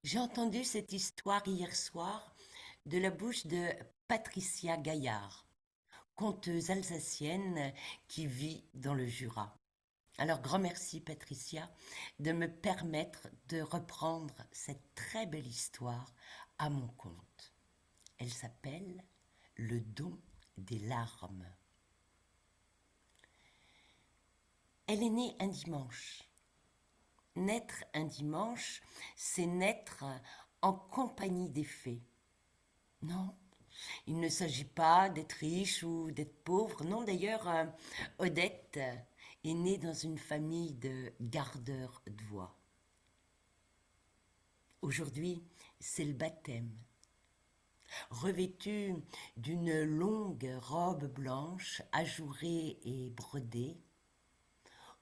J'ai entendu cette histoire hier soir de la bouche de Patricia Gaillard, conteuse alsacienne qui vit dans le Jura. Alors grand merci Patricia de me permettre de reprendre cette très belle histoire à mon compte. Elle s'appelle Le don des larmes. Elle est née un dimanche. Naître un dimanche, c'est naître en compagnie des fées. Non, il ne s'agit pas d'être riche ou d'être pauvre. Non, d'ailleurs, Odette est née dans une famille de gardeurs de voix. Aujourd'hui, c'est le baptême. Revêtue d'une longue robe blanche, ajourée et brodée,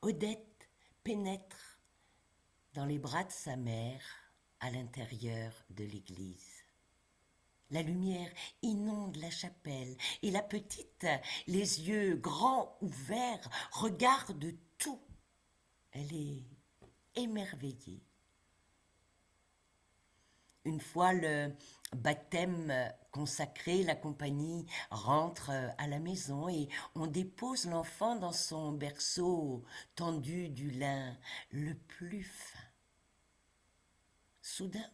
Odette pénètre dans les bras de sa mère à l'intérieur de l'église. La lumière inonde la chapelle et la petite, les yeux grands ouverts, regarde tout. Elle est émerveillée. Une fois le baptême consacré, la compagnie rentre à la maison et on dépose l'enfant dans son berceau tendu du lin le plus fin. Soudain,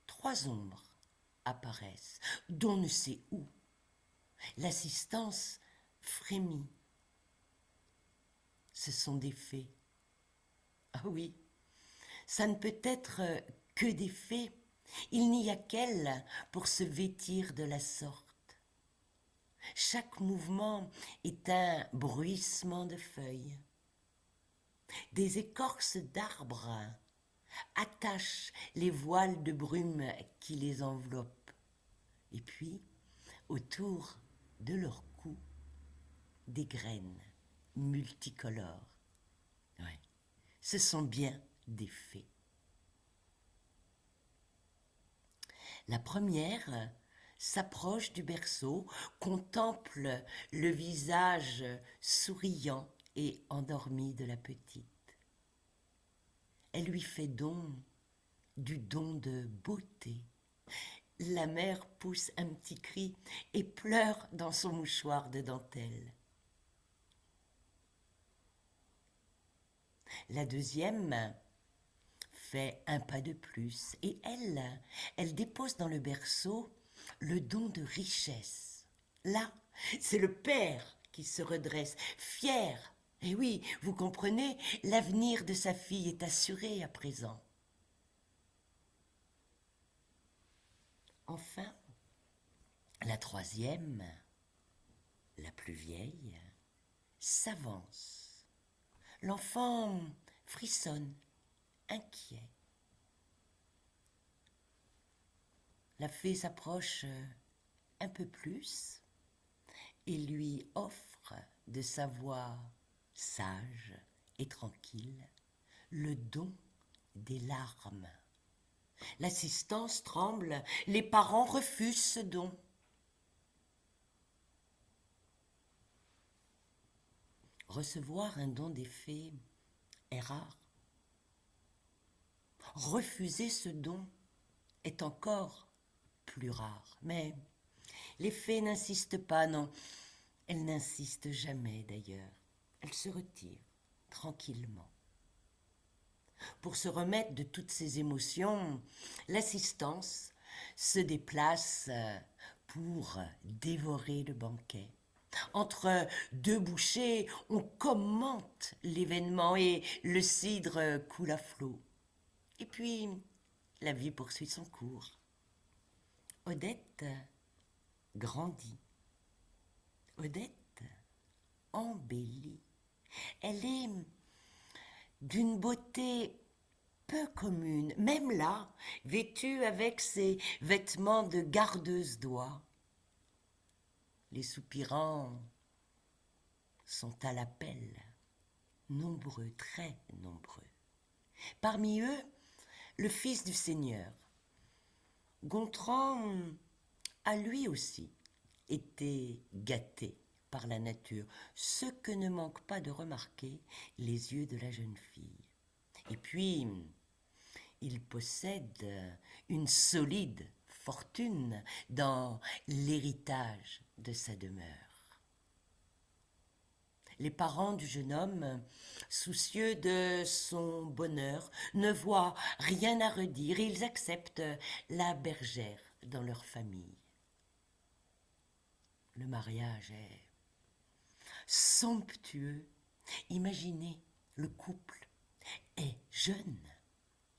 trois ombres apparaissent, d'on ne sait où. L'assistance frémit. Ce sont des fées. Ah oui, ça ne peut être que des fées. Il n'y a qu'elles pour se vêtir de la sorte. Chaque mouvement est un bruissement de feuilles. Des écorces d'arbres attachent les voiles de brume qui les enveloppent. Et puis, autour de leur cou, des graines multicolores. Ouais, ce sont bien des fées. La première s'approche du berceau, contemple le visage souriant et endormi de la petite. Elle lui fait don du don de beauté. La mère pousse un petit cri et pleure dans son mouchoir de dentelle. La deuxième fait un pas de plus et elle dépose dans le berceau le don de richesse. Là, c'est le père qui se redresse, fier. Et oui, vous comprenez, l'avenir de sa fille est assuré à présent. Enfin, la troisième, la plus vieille, s'avance. L'enfant frissonne, inquiet. La fée s'approche un peu plus et lui offre de sa voix sage et tranquille le don des larmes. L'assistance tremble, les parents refusent ce don. Recevoir un don des fées est rare. Refuser ce don est encore plus rare. Mais les fées n'insistent pas, non. Elles n'insistent jamais d'ailleurs. Elles se retirent tranquillement. Pour se remettre de toutes ces émotions, l'assistance se déplace pour dévorer le banquet. Entre deux bouchées, on commente l'événement et le cidre coule à flot. Et puis, la vie poursuit son cours. Odette grandit. Odette embellit. Elle est d'une beauté peu commune, même là, vêtue avec ses vêtements de gardeuse d'oie. Les soupirants sont à l'appel, nombreux, très nombreux. Parmi eux, le fils du Seigneur. Gontran a lui aussi été gâté par la nature, ce que ne manquent pas de remarquer les yeux de la jeune fille. Et puis, Il possède une solide fortune dans l'héritage de sa demeure. Les parents du jeune homme, soucieux de son bonheur, ne voient rien à redire et ils acceptent la bergère dans leur famille. Le mariage est somptueux. Imaginez, le couple est jeune,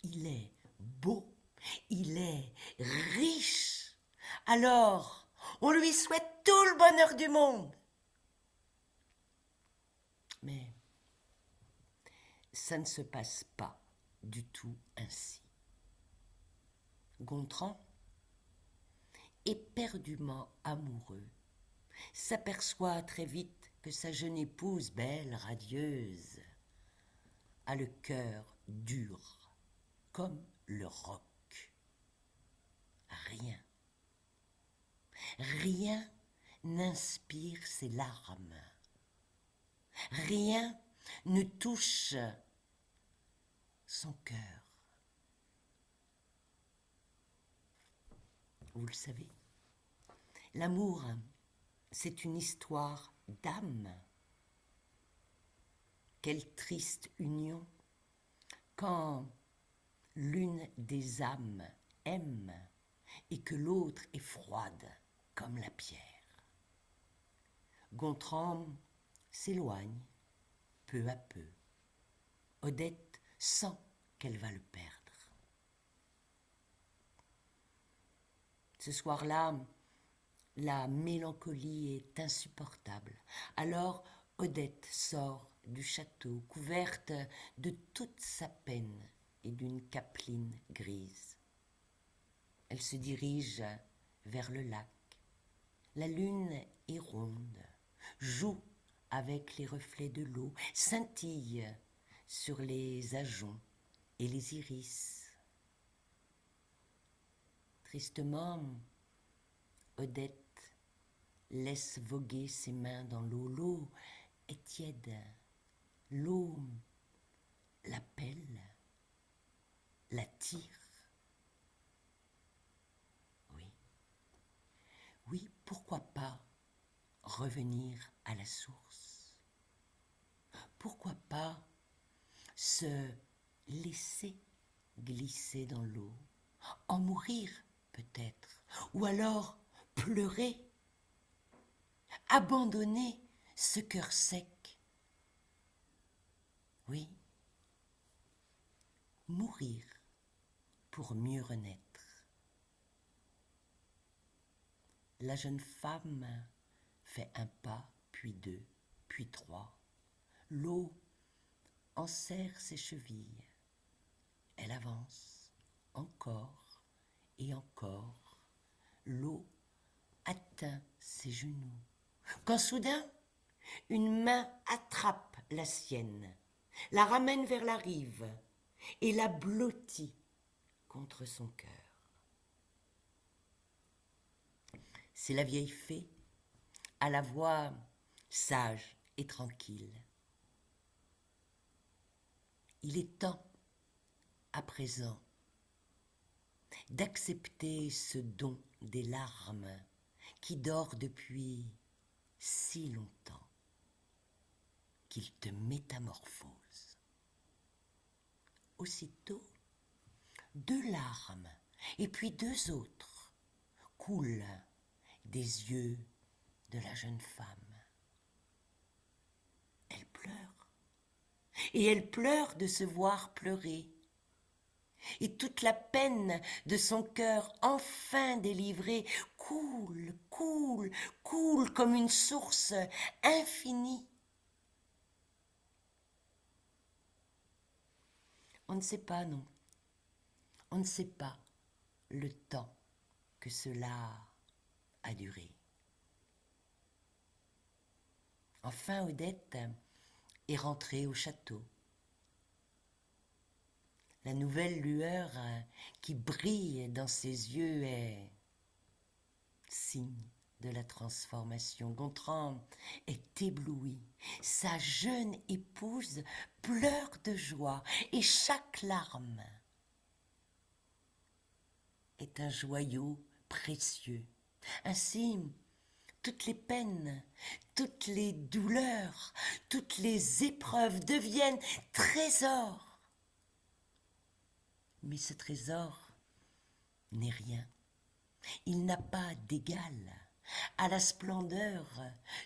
il est beau, il est riche. Alors, on lui souhaite tout le bonheur du monde. Mais ça ne se passe pas du tout ainsi. Gontran, éperdument amoureux, s'aperçoit très vite que sa jeune épouse, belle, radieuse, a le cœur dur, comme le roc. Rien n'inspire ses larmes. Rien ne touche son cœur. Vous le savez, l'amour, c'est une histoire d'âme. Quelle triste union quand l'une des âmes aime et que l'autre est froide comme la pierre. Gontran s'éloigne peu à peu. Odette sent qu'elle va le perdre. Ce soir-là, la mélancolie est insupportable. Alors Odette sort du château, couverte de toute sa peine et d'une capeline grise. Elle se dirige vers le lac. La lune est ronde, joue avec les reflets de l'eau, scintille sur les ajoncs et les iris. Tristement, Odette laisse voguer ses mains dans l'eau. L'eau est tiède. L'eau l'appelle, l'attire. Oui, pourquoi pas revenir à la source? Pourquoi pas se laisser glisser dans l'eau, en mourir peut-être, ou alors pleurer, abandonner ce cœur sec? Oui, mourir pour mieux renaître. La jeune femme fait un pas, puis deux, puis trois. L'eau enserre ses chevilles. Elle avance encore et encore. L'eau atteint ses genoux. Quand soudain, une main attrape la sienne, la ramène vers la rive et la blottit contre son cœur. C'est la vieille fée, à la voix sage et tranquille. Il est temps, à présent, d'accepter ce don des larmes qui dort depuis si longtemps, qu'il te métamorphose. Aussitôt, 2 larmes, et puis 2 autres, coulent des yeux de la jeune femme. Elle pleure, et elle pleure de se voir pleurer. Et toute la peine de son cœur enfin délivrée coule, coule, coule comme une source infinie. On ne sait pas, non. On ne sait pas le temps que cela a duré. Enfin, Odette est rentrée au château. La nouvelle lueur qui brille dans ses yeux est signe de la transformation. Gontran est ébloui. Sa jeune épouse pleure de joie et chaque larme est un joyau précieux. Ainsi, toutes les peines, toutes les douleurs, toutes les épreuves deviennent trésors. Mais ce trésor n'est rien. Il n'a pas d'égal à la splendeur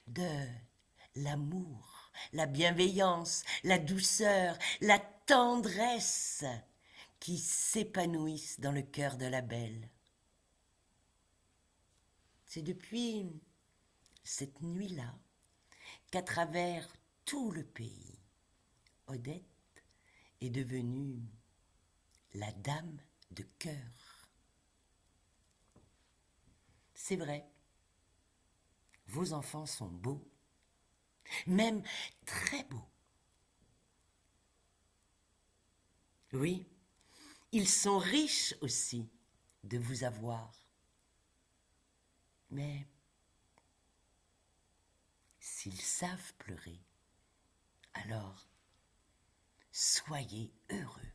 de l'amour, la bienveillance, la douceur, la tendresse qui s'épanouissent dans le cœur de la belle. C'est depuis cette nuit-là qu'à travers tout le pays, Odette est devenue la dame de cœur. C'est vrai, vos enfants sont beaux, même très beaux. Oui, ils sont riches aussi de vous avoir. Mais s'ils savent pleurer, alors soyez heureux.